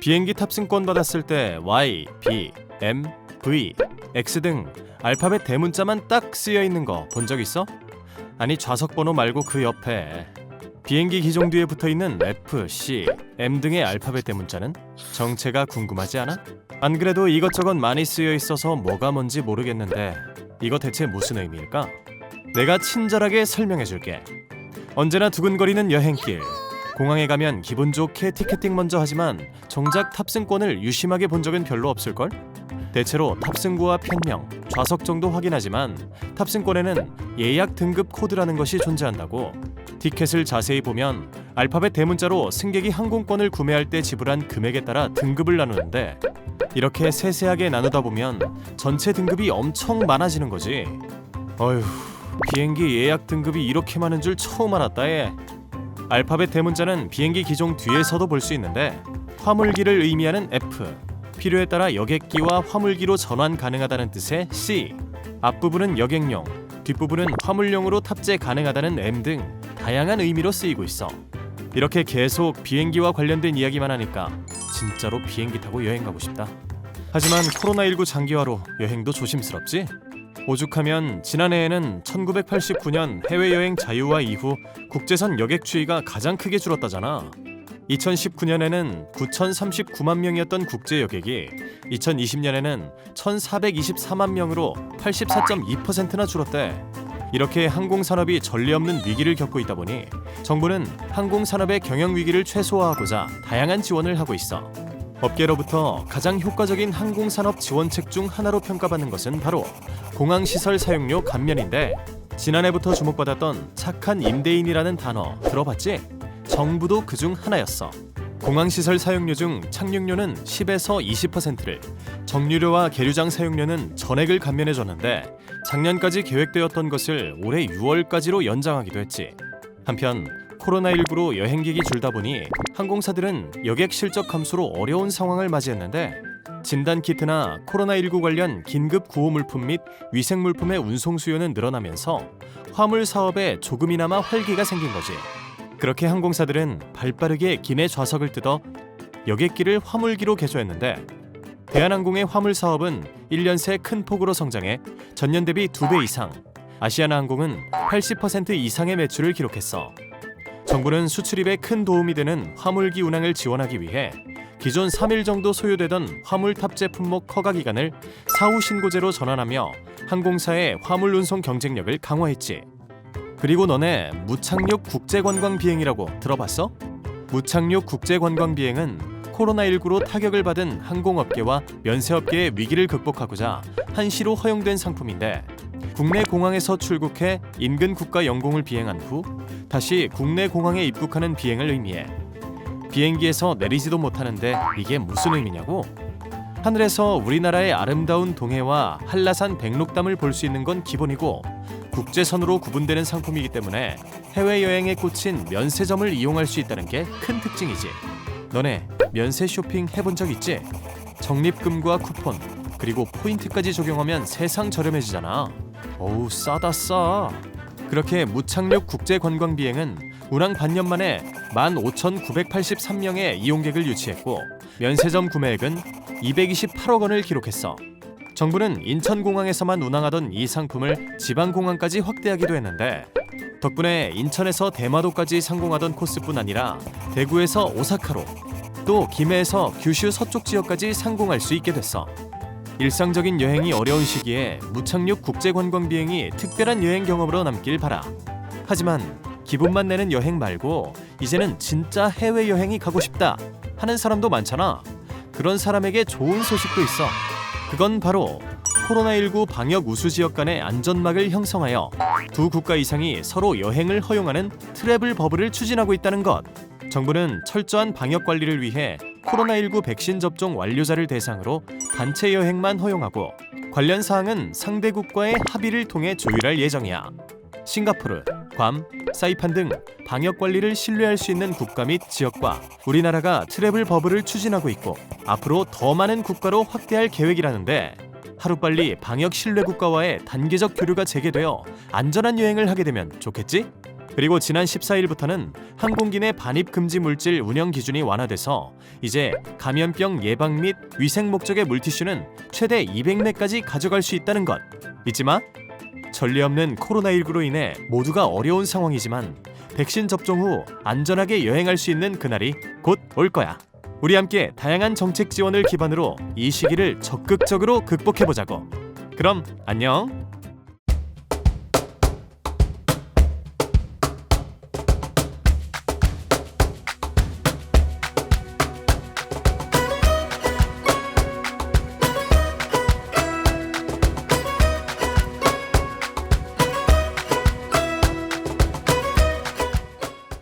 비행기 탑승권 받았을 때 Y, B, M, V, X 등 알파벳 대문자만 딱 쓰여 있는 거 본 적 있어? 아니 좌석 번호 말고 그 옆에 비행기 기종 뒤에 붙어 있는 F, C, M 등의 알파벳 대문자는 정체가 궁금하지 않아? 안 그래도 이것저것 많이 쓰여 있어서 뭐가 뭔지 모르겠는데 이거 대체 무슨 의미일까? 내가 친절하게 설명해 줄게. 언제나 두근거리는 여행길. 공항에 가면 기분 좋게 티켓팅 먼저 하지만 정작 탑승권을 유심하게 본 적은 별로 없을걸? 대체로 탑승구와 편명, 좌석 정도 확인하지만 탑승권에는 예약 등급 코드라는 것이 존재한다고. 티켓을 자세히 보면 알파벳 대문자로 승객이 항공권을 구매할 때 지불한 금액에 따라 등급을 나누는데 이렇게 세세하게 나누다 보면 전체 등급이 엄청 많아지는 거지. 어휴, 비행기 예약 등급이 이렇게 많은 줄 처음 알았다 얘. 알파벳 대문자는 비행기 기종 뒤에서도 볼 수 있는데 화물기를 의미하는 F, 필요에 따라 여객기와 화물기로 전환 가능하다는 뜻의 C, 앞부분은 여객용, 뒷부분은 화물용으로 탑재 가능하다는 M 등 다양한 의미로 쓰이고 있어. 이렇게 계속 비행기와 관련된 이야기만 하니까 진짜로 비행기 타고 여행 가고 싶다. 하지만 코로나19 장기화로 여행도 조심스럽지? 오죽하면 지난해에는 1989년 해외여행 자유화 이후 국제선 여객 추이가 가장 크게 줄었다잖아. 2019년에는 9,039만 명이었던 국제 여객이 2020년에는 1,424만 명으로 84.2%나 줄었대. 이렇게 항공산업이 전례 없는 위기를 겪고 있다 보니 정부는 항공산업의 경영 위기를 최소화하고자 다양한 지원을 하고 있어. 업계로부터 가장 효과적인 항공산업 지원책 중 하나로 평가받는 것은 바로 공항시설 사용료 감면인데 지난해부터 주목받았던 착한 임대인이라는 단어 들어봤지? 정부도 그중 하나였어. 공항시설 사용료 중 착륙료는 10에서 20%를, 정류료와 계류장 사용료는 전액을 감면해줬는데 작년까지 계획되었던 것을 올해 6월까지로 연장하기도 했지. 한편 코로나19로 여행객이 줄다 보니 항공사들은 여객 실적 감소로 어려운 상황을 맞이했는데 진단키트나 코로나19 관련 긴급 구호 물품 및 위생 물품의 운송 수요는 늘어나면서 화물 사업에 조금이나마 활기가 생긴 거지. 그렇게 항공사들은 발빠르게 기내 좌석을 뜯어 여객기를 화물기로 개조했는데 대한항공의 화물 사업은 1년 새 큰 폭으로 성장해 전년 대비 2배 이상, 아시아나항공은 80% 이상의 매출을 기록했어. 정부는 수출입에 큰 도움이 되는 화물기 운항을 지원하기 위해 기존 3일 정도 소요되던 화물 탑재 품목 허가 기간을 사후 신고제로 전환하며 항공사의 화물 운송 경쟁력을 강화했지. 그리고 너네 무착륙 국제관광 비행이라고 들어봤어? 무착륙 국제관광 비행은 코로나19로 타격을 받은 항공업계와 면세업계의 위기를 극복하고자 한시로 허용된 상품인데 국내 공항에서 출국해 인근 국가 영공을 비행한 후 다시 국내 공항에 입국하는 비행을 의미해. 비행기에서 내리지도 못하는데 이게 무슨 의미냐고? 하늘에서 우리나라의 아름다운 동해와 한라산 백록담을 볼 수 있는 건 기본이고 국제선으로 구분되는 상품이기 때문에 해외여행에 꽂힌 면세점을 이용할 수 있다는 게 큰 특징이지. 너네 면세 쇼핑 해본 적 있지? 적립금과 쿠폰 그리고 포인트까지 적용하면 세상 저렴해지잖아. 어우 싸다 싸. 그렇게 무착륙 국제관광비행은 운항 반년 만에 15,983명의 이용객을 유치했고 면세점 구매액은 228억 원을 기록했어. 정부는 인천공항에서만 운항하던 이 상품을 지방공항까지 확대하기도 했는데 덕분에 인천에서 대마도까지 상공하던 코스뿐 아니라 대구에서 오사카로 또 김해에서 규슈 서쪽 지역까지 상공할 수 있게 됐어. 일상적인 여행이 어려운 시기에 무착륙 국제관광 비행이 특별한 여행 경험으로 남길 바라. 하지만 기분만 내는 여행 말고 이제는 진짜 해외여행이 가고 싶다 하는 사람도 많잖아. 그런 사람에게 좋은 소식도 있어. 그건 바로 코로나19 방역 우수 지역 간의 안전막을 형성하여 두 국가 이상이 서로 여행을 허용하는 트래블 버블을 추진하고 있다는 것. 정부는 철저한 방역 관리를 위해 코로나19 백신 접종 완료자를 대상으로 단체 여행만 허용하고 관련 사항은 상대국과의 합의를 통해 조율할 예정이야. 싱가포르, 괌, 사이판 등 방역 관리를 신뢰할 수 있는 국가 및 지역과 우리나라가 트래블 버블을 추진하고 있고 앞으로 더 많은 국가로 확대할 계획이라는데 하루빨리 방역 신뢰 국가와의 단계적 교류가 재개되어 안전한 여행을 하게 되면 좋겠지? 그리고 지난 14일부터는 항공기 내 반입 금지 물질 운영 기준이 완화돼서 이제 감염병 예방 및 위생 목적의 물티슈는 최대 200매까지 가져갈 수 있다는 것 잊지 마. 전례 없는 코로나19로 인해 모두가 어려운 상황이지만 백신 접종 후 안전하게 여행할 수 있는 그날이 곧 올 거야. 우리 함께 다양한 정책 지원을 기반으로 이 시기를 적극적으로 극복해보자고. 그럼 안녕.